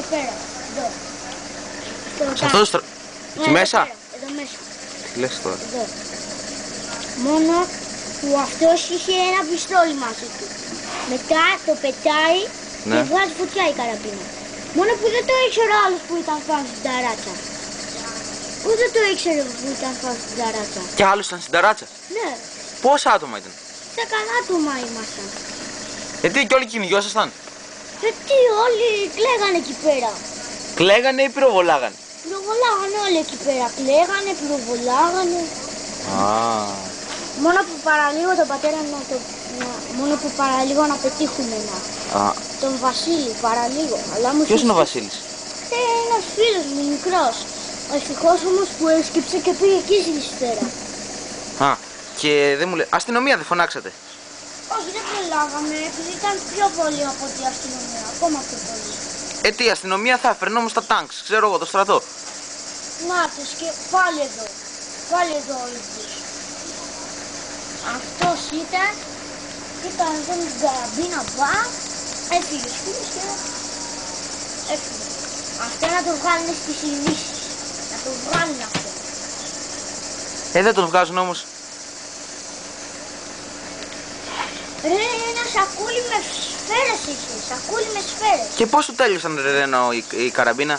εδώ πέρα. Εδώ. Σε αυτό το στρο... Ναι, εκεί μέσα. Εδώ μέσα. Τι λες τώρα. Εδώ. Μόνο που αυτός είχε ένα πιστόλι μαζί του. Μετά το πετάει Ναι. και βγάζει φωτιά η καραμπίνα. Μόνο που δεν το ήξερε ο άλλος που ήταν πάνω στην ταράτσα. Που δεν το ήξερε που ήταν πάνω στην ταράτσα. Κι άλλος ήταν στην ταράτσα. Ναι, Πόσα άτομα ήταν. 10 άτομα ήμασταν. Γιατί κι όλοι κυνηγιόσασταν. Γιατί όλοι κλαίγανε εκεί πέρα. Κλαίγανε ή πυροβολάγανε. Πυροβολάγανε όλοι εκεί πέρα. Κλαίγανε, πυροβολάγανε. Α. Μόνο που παραλίγο τον πατέρα μόνο που παραλίγο να πετύχουμε τον Βασίλη, παραλίγο. Ποιος είναι ο Βασίλης. Ένας φίλος μου, μικρός. Ευτυχώς όμως που έσκυψε και πήγε εκεί στη σφαίρα. Α, και δεν μου λέει. Αστυνομία δεν φωνάξατε. Όχι, δεν προλάβαμε, επειδή ήταν πιο πολύ από την αστυνομία. Ακόμα πιο πολύ. Τι, η αστυνομία θα έφερνε όμως τα τάγκς, ξέρω εγώ, το στρατό. Να τους και πάλι εδώ. Πάλι εδώ ο ίδιος. Αυτός ήταν εδώ με την καραμπίνα, μπαμ, έφυγε ο φίλος και έφυγε. Αυτό να το βγάλουν στις ειδήσεις. Να το βγάλουν αυτό. Δεν τον βγάζουν όμως. Ρε, ένα σακούλι με σφαίρες είχε, σακούλι με σφαίρες. Και πώς του τέλειωσαν ρε Ρένο η καραμπίνα.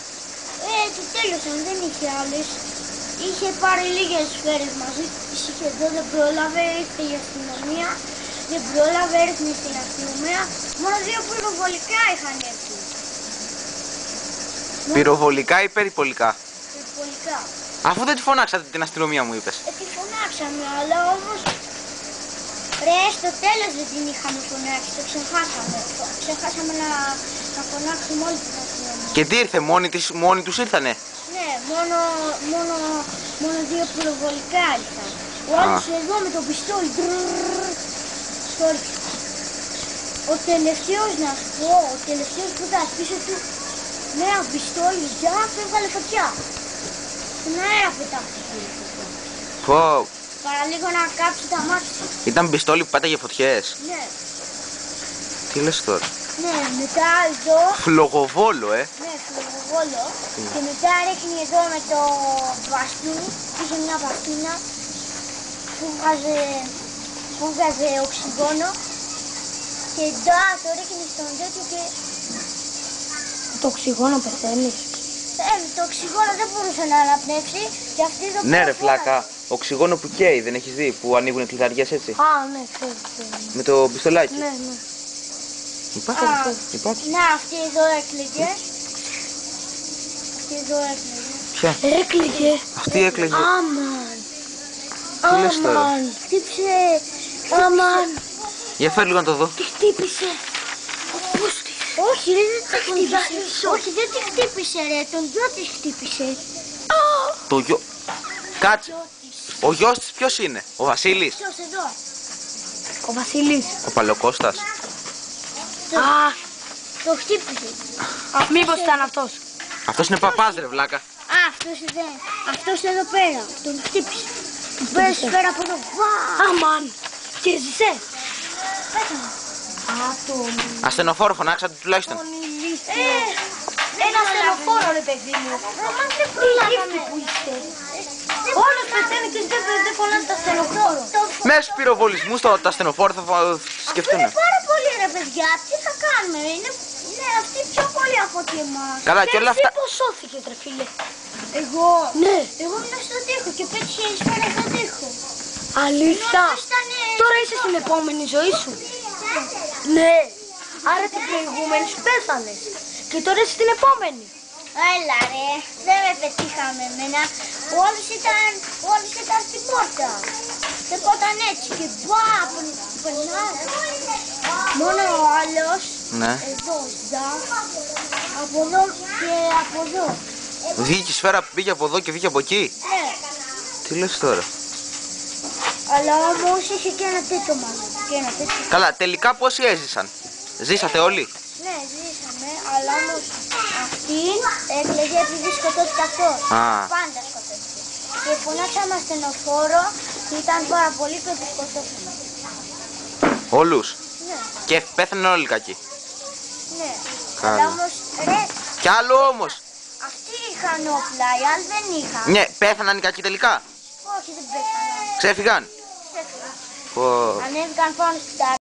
Του τέλειωσαν, δεν είχε άλλες. Είχε πάρει λίγες σφαίρες μαζί, τις είχε εδώ, δεν πρόλαβε, ήρθε η αστυνομία. Δεν πρόλαβε, έρθει στην αστυνομία. Μόνο 2 πυροβολικά είχαν έρθει. Πυροβολικά ή περιπολικά. Πυροβολικά. Αφού δεν τη φωνάξατε την αστυνομία μου είπες. Τη φωνάξαμε, αλλά όμως ρε, στο τέλος δεν την είχαμε φωνάξει, το ξεχάσαμε. Ξεχάσαμε να φωνάξουμε όλη την αστυνομία. Και τι ήρθε, μόνοι τους ήρθανε. Ναι, μόνο 2 πυροβολικά ήρθαν. Ο άλλος εδώ με το πιστόλι. Ο τελευταίος, να σου πω, ο τελευταίος που ήταν πίσω του με ένα πιστόλι για και έβγαλε φωτιά. Στην αέρα πετάχτηκε η φωτιά. Πω. Παραλίγο να κάψει τα μάτια. Ήταν πιστόλι που πέταγε φωτιές. Ναι. Τι λες τώρα. Ναι, μετά εδώ. Φλογοβόλο, Ναι, φλογοβόλο. Και μετά ρίχνει εδώ με το μπαστούνι. Είχε μια μπαστίνα που βγάζε οξυγόνο. Και εδώ το ρίχνει στον τέτοιο και. Το οξυγόνο πεθαίνεις. Το οξυγόνο δεν μπορούσε να αναπνεύσει και αυτή εδώ. Ναι, ρε φλάκα. Οξυγόνο που καίει, δεν έχεις δει που ανοίγουν οι κλειδαριές έτσι. Α, ναι, ξέρω. Με το πιστολάκι. Ναι, ναι. Υπάρχει. Να, αυτή εδώ έκλαιγε. Αυτή εδώ έκλαιγε. Ποια. Έκλαιγε. Αυτή έκλαιγε. Άμαν. Τι λες τώρα. Χτύπησε. Άμαν. Για φέρ λίγο να το δω. Τη χτύπησε. Ο πούστης. Όχι, ρε, δεν τη χτύπησε. Όχι, δεν τη χτύπησε, ρε. Τον γιο της χτύπησε. Το γιο. Κάτσε. Ο γιος της ποιος είναι, ο Βασίλης. Ποιος εδώ. Ο Βασίλης. Ο Παλαιοκώστας. Το χτύπησε. Μήπως ήταν αυτός. Αυτός είναι παπάς ρε βλάκα. Αυτός εδώ πέρα. Τον χτύπησε. Του πέρασε σφαίρα από εδώ. Αμάν. Και ζησέ. Ασθενοφόρο φωνάξατε τουλάχιστον. Ένα ασθενοφόρο ρε παιδί μου. Μα δεν προλάβαμε που είστε. Όλος πεθαίνει και δεν φωνάζει το ασθενοφόρο. Μέσω πυροβολισμού τα ασθενοφόρα θα σκεφτούν. Είναι πάρα πολύ ρε παιδιά. Τι θα κάνουμε. Είναι αυτοί πιο πολύ από ότι εμάς. Καλά και όλα αυτά. Πώς σώθηκες ρε φίλε. Εγώ. Ναι. Εγώ ήμουν στον τοίχο και πέτυχε η σφαίρα στον τοίχο. Αλήθεια. Τώρα είσαι στην επόμενη ζωή σου. Ναι. Άρα την προηγούμενη σου πέθανες. Και τώρα είσαι στην επόμενη. Έλα ρε, δεν με πετύχαμε εμένα. Όλους ήταν στην πόρτα. Και πόταν έτσι και περνάει. Μόνο ο άλλος, Ναι. εδώ, από εδώ και από εδώ. Βγήκε η σφαίρα που πήγε από εδώ και βγήκε από εκεί. Ναι. Τι λες τώρα. Αλλά όμως είχε και ένα τέτοιο μάλλον. Και ένα τέτοιο. Καλά, τελικά πόσοι έζησαν. Ζήσατε όλοι. Ναι, ζήσαμε, αλλά όμως αυτή έκλαιγε επειδή σκοτώθηκε αυτός. Πάντα σκοτώθηκε. Και φωνάξαμε ασθενοφόρο και ήταν πάρα πολύ και τους σκοτώσαμε. Όλους. Ναι, Και πέθανε όλοι κακοί. ναι. Καλά. Αλλά όμως, ρε, Κι άλλο όμως. Αυτοί είχαν όπλα, οι άλλοι δεν είχαν. Ναι, πέθαναν οι κακοί τελικά. Όχι, δεν πέθαναν. Ξέφυγαν. Ανέβηκαν πάνω στην